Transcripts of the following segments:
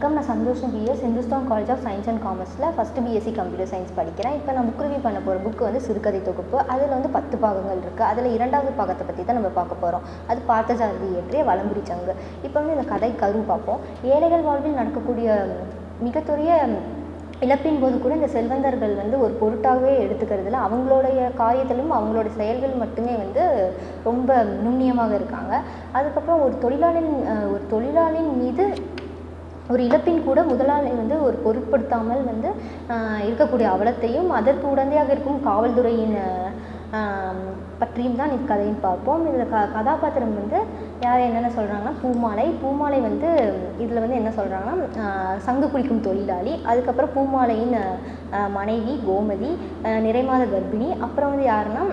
நான் சந்தோஷம் பிஎஸ் Hindustan college of science and காமர்ஸில் ஃபஸ்ட்டு பிஎஸ்சி கம்ப்யூட்டர் சயின்ஸ் படிக்கிறேன். இப்போ நான் புக் ரிவ்யூ பண்ண போகிற புக்கு வந்து சிறுகதை தொகுப்பு. அதில் வந்து 10 பாகங்கள் இருக்குது. அதில் 2வது பாகத்தை பற்றி தான் நம்ம பார்க்க போகிறோம். அது பார்த்தசாரதி இயற்றிய வலம்புரி சங்கு. இப்போ வந்து இந்த கதை கரு பார்ப்போம். ஏழைகள் வாழ்வில் நடக்கக்கூடிய மிகப்பெரிய இழப்பின் போது கூட இந்த செல்வந்தர்கள் வந்து ஒரு பொருட்டாகவே எடுத்துக்கிறதுல அவங்களுடைய காரியத்திலும் அவங்களோட செயல்கள் மட்டுமே வந்து ரொம்ப நுண்ணியமாக இருக்காங்க. அதுக்கப்புறம் ஒரு தொழிலாளியின் மீது ஒரு இழப்பின் கூட முதலாளி வந்து ஒரு பொருட்படுத்தாமல் வந்து இருக்கக்கூடிய அவலத்தையும் அதற்கு உடந்தையாக இருக்கும் காவல்துறையின் பற்றியும் தான் இக்கதையும் பார்ப்போம். இதில் கதாபாத்திரம் வந்து யார் என்னென்ன சொல்கிறாங்கன்னா பூமாலை வந்து இதில் வந்து என்ன சொல்கிறாங்கன்னா சங்கு குளிக்கும் தொழிலாளி. அதுக்கப்புறம் பூமாலையின் மனைவி கோமதி நிறைமாத கர்ப்பிணி. அப்புறம் வந்து யாருன்னா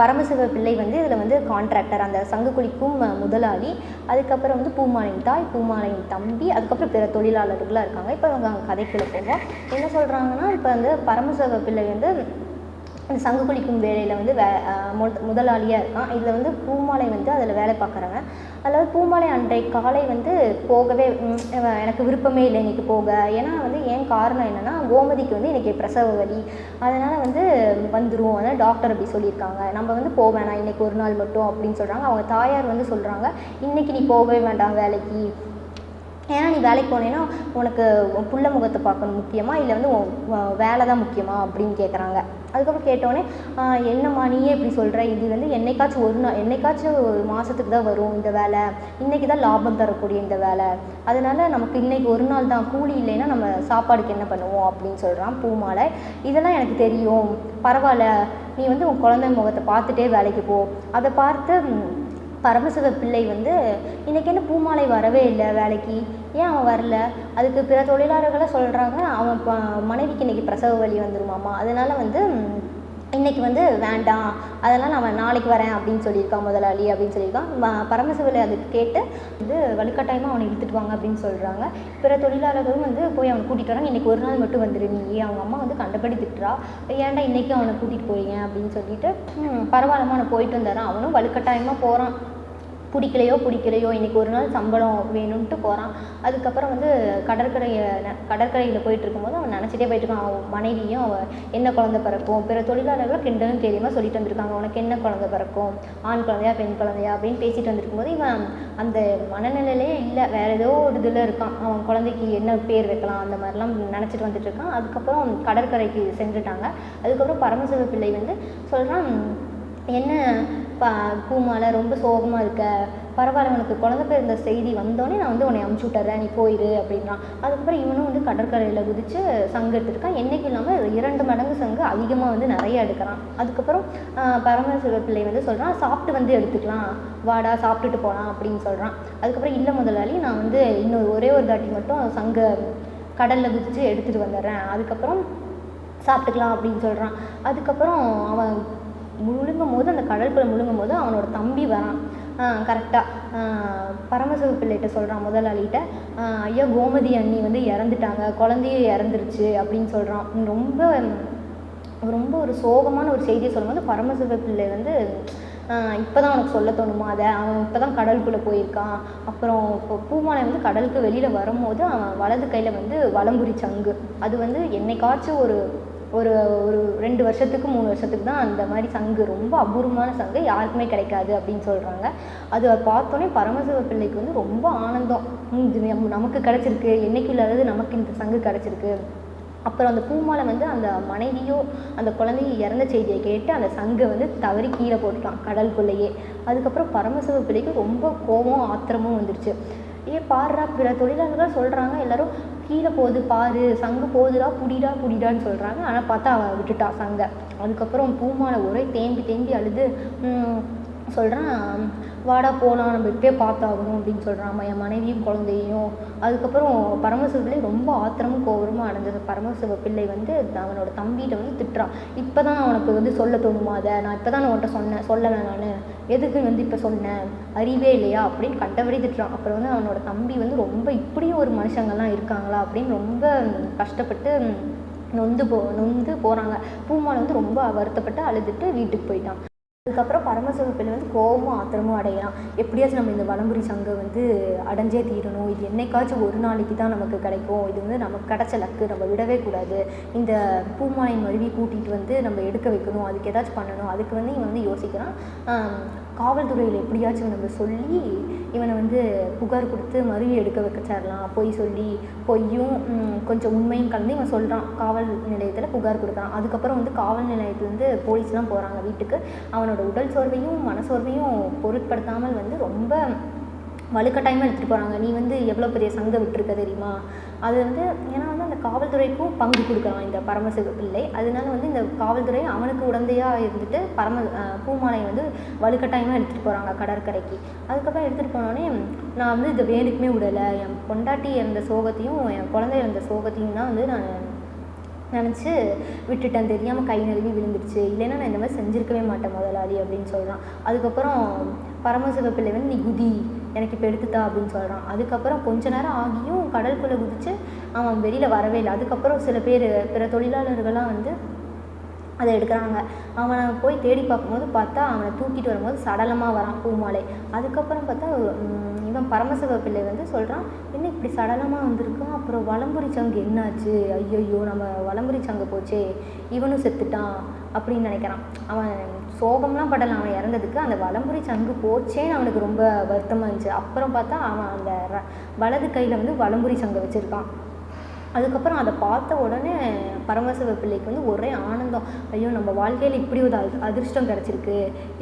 பரமசிவ பிள்ளை வந்து இதில் வந்து கான்ட்ராக்டர், அந்த சங்கு குளிக்கும் முதலாளி. அதுக்கப்புறம் வந்து பூமாலையின் தாய், பூமாலையின் தம்பி, அதுக்கப்புறம் பிற தொழிலாளர்களாக இருக்காங்க. இப்போ அவங்க கதைக்குள்ளே போவோம். என்ன சொல்கிறாங்கன்னா, இப்போ வந்து பரமசிவ பிள்ளை வந்து இந்த சங்கு குளிக்கும் வேலையில் வந்து முதலாளியாக இருக்கான். இதில் வந்து பூமாலை வந்து அதில் வேலை பார்க்குறாங்க. அதாவது பூமாலை அன்றைய காலை வந்து போகவே எனக்கு விருப்பமே இல்லை இன்றைக்கி போக. ஏன்னா வந்து ஏன் காரணம் என்னென்னா, கோமதிக்கு வந்து இன்றைக்கி பிரசவ வலி, அதனால் வந்து வந்துடும், அதனால் டாக்டர் அப்படி சொல்லியிருக்காங்க, நம்ம வந்து போவேணாம் இன்றைக்கி ஒரு நாள் மட்டும் அப்படின்னு சொல்கிறாங்க. அவங்க தாயார் வந்து சொல்கிறாங்க, இன்றைக்கி நீ போகவே வேண்டாம் வேலைக்கு, ஏன்னா நீ வேலைக்கு போனேன்னா உனக்கு புள்ள முகத்தை பார்க்கணும் முக்கியமா, இல்லை வந்து வேலை தான் முக்கியமா அப்படின்னு கேட்குறாங்க. அதுக்கப்புறம் கேட்டோடனே என்னம்மா நீயே இப்படி சொல்கிற, இது வந்து என்னைக்காச்சும் ஒரு மாதத்துக்கு தான் வரும் இந்த வேலை, இன்றைக்கி தான் லாபம் தரக்கூடிய இந்த வேலை, அதனால் நமக்கு இன்றைக்கி ஒரு நாள் தான், கூலி இல்லைன்னா நம்ம சாப்பாடுக்கு என்ன பண்ணுவோம் அப்படின்னு சொல்கிறான் பூமாலை. இதெல்லாம் எனக்கு தெரியும், பரவாயில்ல, நீ வந்து உன் குழந்தை முகத்தை பார்த்துட்டே வேலைக்கு போ. அதை பார்த்து பரமசிவ பிள்ளை வந்து இன்றைக்கி என்ன பூமாலை வரவே இல்லை வேலைக்கு, ஏன் அவன் வரல? அதுக்கு பிற தொழிலாளர்களாக சொல்கிறாங்க, அவன் மனைவிக்கு இன்றைக்கி பிரசவ வலி வந்துருமாம்மா, அதனால் வந்து இன்றைக்கி வந்து வேண்டாம், அதெல்லாம் நான் நாளைக்கு வரேன் அப்படின்னு சொல்லியிருக்கான் முதலாளி அப்படின்னு சொல்லியிருக்கான். பரமசிவலை அதுக்கு கேட்டு வந்து வலுக்கட்டாயமாக அவனை இழுத்துட்டு வாங்க அப்படின்னு சொல்கிறாங்க. பிற தொழிலாளர்களும் வந்து போய் அவனை கூட்டிகிட்டு வராங்க. இன்றைக்கி ஒரு நாள் மட்டும் வந்துடு நீ, அவங்க அம்மா வந்து கண்டபடி திட்டுறா, ஏன்டா இன்றைக்கி அவனை கூட்டிகிட்டு போறீங்க அப்படின்னு சொல்லிட்டு பரவாயில்லமா அவனை போயிட்டு வந்துடுறான். அவனும் வலுக்கட்டாயமாக போகிறான். பிடிக்கலையோ இன்றைக்கி ஒரு நாள் சம்பளம் வேணும்ன்ட்டு போகிறான். அதுக்கப்புறம் வந்து கடற்கரையில் போயிட்டு இருக்கும்போது அவன் நினச்சிட்டே போயிட்டுருக்கான், அவன் மனைவியும் அவன் என்ன குழந்தை பிறக்கும், பிற தொழிலாளர்கள் கிண்டலும் தெரியாமல் சொல்லிட்டு வந்திருக்காங்க, உனக்கு என்ன குழந்தை பிறக்கும், ஆண் குழந்தையா பெண் குழந்தையா அப்படின்னு பேசிட்டு வந்திருக்கும்போது இவன் அந்த மனநிலையிலே இல்லை, வேறு ஏதோ ஒரு இதில் இருக்கான். அவன் குழந்தைக்கு என்ன பேர் வைக்கலாம் அந்த மாதிரிலாம் நினச்சிட்டு வந்துட்டு இருக்கான். அதுக்கப்புறம் கடற்கரைக்கு சென்றுட்டாங்க. அதுக்கப்புறம் பரமசிவ பிள்ளை வந்து சொல்கிறான், என்ன பூமாலை ரொம்ப சோகமாக இருக்க, பரவாயில்ல, உனக்கு குழந்தை பிறந்த செய்தி வந்தோடனே நான் வந்து உன்னை அமுச்சு விட்டுறேன், நீ போயிடு அப்படின்றான். அதுக்கப்புறம் இவனும் வந்து கடற்கரையில் குதித்து சங்கு எடுத்துருக்கான். என்றைக்கும் இல்லாமல் 2 மடங்கு சங்கு அதிகமாக வந்து நிறைய எடுக்கிறான். அதுக்கப்புறம் பரமசிவ பிள்ளை வந்து சொல்கிறான், சாப்பிட்டு வந்து எடுத்துக்கலாம், வாடா சாப்பிட்டுட்டு போகலாம் அப்படின்னு சொல்கிறான். அதுக்கப்புறம் இல்லை முதலாளி, நான் வந்து இன்னொரு ஒரே ஒரு தாட்டி மட்டும் சங்கை கடலில் குதித்து எடுத்துகிட்டு வந்துடுறேன், அதுக்கப்புறம் சாப்பிட்டுக்கலாம் அப்படின்னு சொல்கிறான். அதுக்கப்புறம் அவன் முழுங்கும் போது, அந்த கடற்குள்ளே முழுங்கும் போது அவனோட தம்பி வரான். கரெக்டாக பரமசிவ பிள்ளைகிட்ட சொல்கிறான் முதலாளிகிட்ட, ஐயா கோமதி அண்ணி வந்து இறந்துட்டாங்க, குழந்தையும் இறந்துருச்சு அப்படின்னு சொல்கிறான். ரொம்ப ஒரு சோகமான ஒரு செய்தியை சொல்லும்போது பரமசிவ பிள்ளை வந்து இப்போ தான் அவனுக்கு சொல்ல தோணுமா, அதை அவன் இப்போ தான் கடலுக்குள்ளே போயிருக்கான். அப்புறம் இப்போ பூமாலை வந்து கடலுக்கு வெளியில் வரும்போது அவன் வலது கையில் வந்து வலம்புரி சங்கு, அது வந்து என்னைக்காச்சும் ஒரு 2 வருஷத்துக்கு 3 வருஷத்துக்கு தான் அந்த மாதிரி சங்கு, ரொம்ப அபூர்வமான சங்கு, யாருக்குமே கிடைக்காது அப்படின்னு சொல்கிறாங்க. அது பார்த்தோன்னே பரமசிவ பிள்ளைக்கு வந்து ரொம்ப ஆனந்தம், நமக்கு கிடச்சிருக்கு, என்றைக்கும் இல்லாதது நமக்கு இந்த சங்கு கிடச்சிருக்கு. அப்புறம் அந்த பூமாலை வந்து அந்த மனைவியோ அந்த குழந்தைய இறந்த செய்தியை கேட்டு அந்த சங்கை வந்து தவறி கீழே போட்டுட்டான் கடலுக்குள்ளேயே. அதுக்கப்புறம் பரமசிவ பிள்ளைக்கு ரொம்ப கோபம் ஆத்திரமும் வந்துடுச்சு. பாடுறா, பிற தொழிலாளர்கள் சொல்கிறாங்க எல்லாரும், கீழே போகுது பாரு, சங்கு போகுதுடா, புடிடான்னு சொல்கிறாங்க. ஆனால் பார்த்தா அவன் விட்டுட்டான் சங்கை. அதுக்கப்புறம் பூமாலை ஒரே தேம்பி அழுது சொல்கிறான், வாடா போகலாம், நம்ம இப்போயே பார்த்தாகணும் அப்படின்னு சொல்கிறான் என் மனைவியும் குழந்தையும். அதுக்கப்புறம் பரமசிவ பிள்ளை ரொம்ப ஆத்திரமும் கோபமும் அடைஞ்சது. பரமசிவ பிள்ளை வந்து அவனோட தம்பிகிட்ட வந்து திட்டுறான், இப்போ தான் அவனுக்கு வந்து சொல்ல தோணுமா, அதை நான் இப்போ தான் உன்கிட்ட சொல்லலை, நான் எதுக்கு வந்து இப்போ சொன்னேன், அறிவே இல்லையா அப்படின்னு கண்டபடி திட்டுறான். அப்புறம் வந்து அவனோட தம்பி வந்து ரொம்ப இப்படியும் ஒரு மனுஷங்கள்லாம் இருக்காங்களா அப்படின்னு ரொம்ப கஷ்டப்பட்டு நொந்து போகிறாங்க. பூமாலை வந்து ரொம்ப வருத்தப்பட்டு அழுதுட்டு வீட்டுக்கு போயிட்டான். அதுக்கப்புறம் பரமசிவப்பிள்ளை வந்து கோபமும் ஆத்திரமும் அடையலாம். எப்படியாச்சும் நம்ம இந்த வலம்புரி சங்கை வந்து அடைஞ்சே தீரணும். இது என்னைக்காச்சும் ஒரு நாளைக்கு தான் நமக்கு கிடைக்கும். இது வந்து நமக்கு கிடைச்ச லக்கு. நம்ம விடவே கூடாது. இந்த பூமாலை மருவி கூட்டிகிட்டு வந்து நம்ம எடுக்க வைக்கணும். அதுக்கு ஏதாச்சும் பண்ணணும். அதுக்கு வந்து இவன் வந்து யோசிக்கிறான். காவல்துறையில் எப்படியாச்சும் நம்ம சொல்லி இவனை வந்து புகார் கொடுத்து மருவி எடுக்க வச்சிடலாம். பொய் சொல்லி பொய்யும் கொஞ்சம் உண்மையும் கலந்து இவன் சொல்கிறான். காவல் நிலையத்தில் புகார் கொடுக்குறான். அதுக்கப்புறம் வந்து காவல் நிலையத்துலேருந்து போலீஸ்லாம் போகிறாங்க வீட்டுக்கு. அவனோட உடல் சோர்வையும் மனசோர்வையும் பொருட்படுத்தாமல் வந்து ரொம்ப வலுக்கட்டாயமாக எடுத்துகிட்டு போகிறாங்க. நீ வந்து எவ்வளோ பெரிய சங்கை விட்டுருக்க தெரியுமா? அது வந்து ஏன்னா வந்து அந்த காவல்துறைக்கும் பங்கு கொடுக்குறான் இந்த பரமசிவப்பிள்ளை. அதனால வந்து இந்த காவல்துறை அவனுக்கு உடந்தையாக இருந்துட்டு பூமாலையை வந்து வலுக்கட்டாயமாக எடுத்துகிட்டு போகிறாங்க கடற்கரைக்கு. அதுக்கப்புறம் எடுத்துகிட்டு போனோடனே நான் வந்து இதை வேணுக்குமே விடலை. என் பொண்டாட்டி இறந்த சோகத்தையும் என் குழந்தை இறந்த சோகத்தையும் தான் வந்து நான் நினச்சி விட்டுட்டேன். தெரியாமல் கை நழுவி விழுந்துருச்சு. இல்லைன்னா நான் இந்த மாதிரி செஞ்சுருக்கவே மாட்டேன் முதலாளி அப்படின்னு சொல்கிறான். அதுக்கப்புறம் பரமசிவப்பிள்ளை வந்து நீ குதி, எனக்கு இப்போ எடுத்துத்தா அப்படின்னு சொல்கிறான். அதுக்கப்புறம் கொஞ்ச நேரம் ஆகியும் கடலுக்குள்ளே குதித்து அவன் வெளியில் வரவே இல்லை. அதுக்கப்புறம் சில பேர் பிற தொழிலாளர்கள்லாம் வந்து அதை எடுக்கிறாங்க. அவனை போய் தேடி பார்க்கும்போது பார்த்தா அவனை தூக்கிட்டு வரும்போது சடலமாக வரான் பூமாலை. அதுக்கப்புறம் பார்த்தா இவன் பரமசிவப்பிள்ளை வந்து சொல்கிறான், என்ன இப்படி சடலமாக வந்திருக்கான், அப்புறம் வலம்புரி சங்கு என்னாச்சு, ஐயோ நம்ம வலம்புரி சங்கு போச்சே, இவனும் செத்துட்டான் அப்படின்னு நினைக்கிறான். அவன் சோகம்லாம் படலை அவன் இறந்ததுக்கு. அந்த வலம்புரி சங்கு போச்சேன்னு அவனுக்கு ரொம்ப வருத்தமாக இருந்துச்சு. அப்புறம் பார்த்தா அவன் அந்த வலது கையில் வந்து வலம்புரி சங்கு வச்சுருக்கான். அதுக்கப்புறம் அதை பார்த்த உடனே பரமசிவப்பிள்ளைக்கு வந்து ஒரே ஆனந்தம். ஐயோ நம்ம வாழ்க்கையில் இப்படி ஒரு அதிர்ஷ்டம் கிடச்சிருக்கு,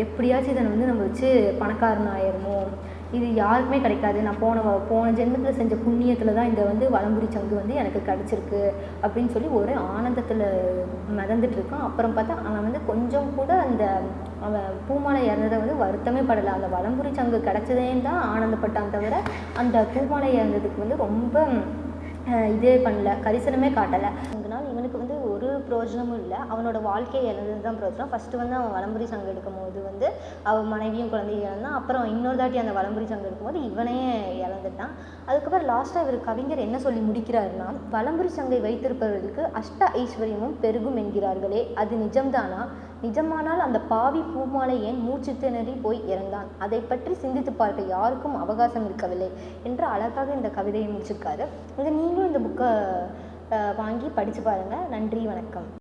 எப்படியாச்சும் இதை வந்து நம்ம வச்சு பணக்காரன் ஆயிடணும், இது யாருக்குமே கிடைக்காது, நான் போன ஜென்மத்தில் செஞ்ச புண்ணியத்தில் தான் இந்த வந்து வலம்புரி சங்கு வந்து எனக்கு கிடச்சிருக்கு அப்படின்னு சொல்லி ஒரே ஆனந்தத்தில் மிதந்துட்டுருக்கான். அப்புறம் பார்த்தா அவன் வந்து கொஞ்சம் கூட அந்த அவன் பூமாலை இறந்ததை வந்து வருத்தமே படலை. அந்த வலம்புரி சங்கு கிடச்சதேன்னு தான் ஆனந்தப்பட்டான் தவிர அந்த பூமாலை இறந்ததுக்கு வந்து ரொம்ப இதே பண்ணல, கரிசனமே காட்டலை. அதனால் இவனுக்கு வந்து ஒரு பிரயோஜனமும் இல்லை. அவனோட வாழ்க்கையை இழந்தது தான் பிரயோஜனம். ஃபஸ்ட்டு வந்து அவன் வலம்புரி சங்கு எடுக்கும் போது வந்து அவன் மனைவியும் குழந்தையும் இழந்தான். அப்புறம் இன்னொரு தாட்டி அந்த வலம்புரி சங்கு எடுக்கும்போது இவனே இழந்துட்டான். அதுக்கப்புறம் லாஸ்ட்டாக இவர் கவிஞர் என்ன சொல்லி முடிக்கிறாருன்னா, வலம்புரி சங்கை வைத்திருப்பவர்களுக்கு அஷ்ட ஐஸ்வர்யமும் பெருகும் என்கிறார்களே, அது நிஜம்தானா? நிஜமானால் அந்த பாவி பூமாலை ஏன் மூச்சு திணறி போய் இறந்தான்? அதை பற்றி சிந்தித்து பார்க்க யாருக்கும் அவகாசம் இருக்கவில்லை என்று அழகாக இந்த கவிதையை முடிச்சிருக்காரு. நீங்களும் இந்த புக்கை வாங்கி படித்து பாருங்கள். நன்றி, வணக்கம்.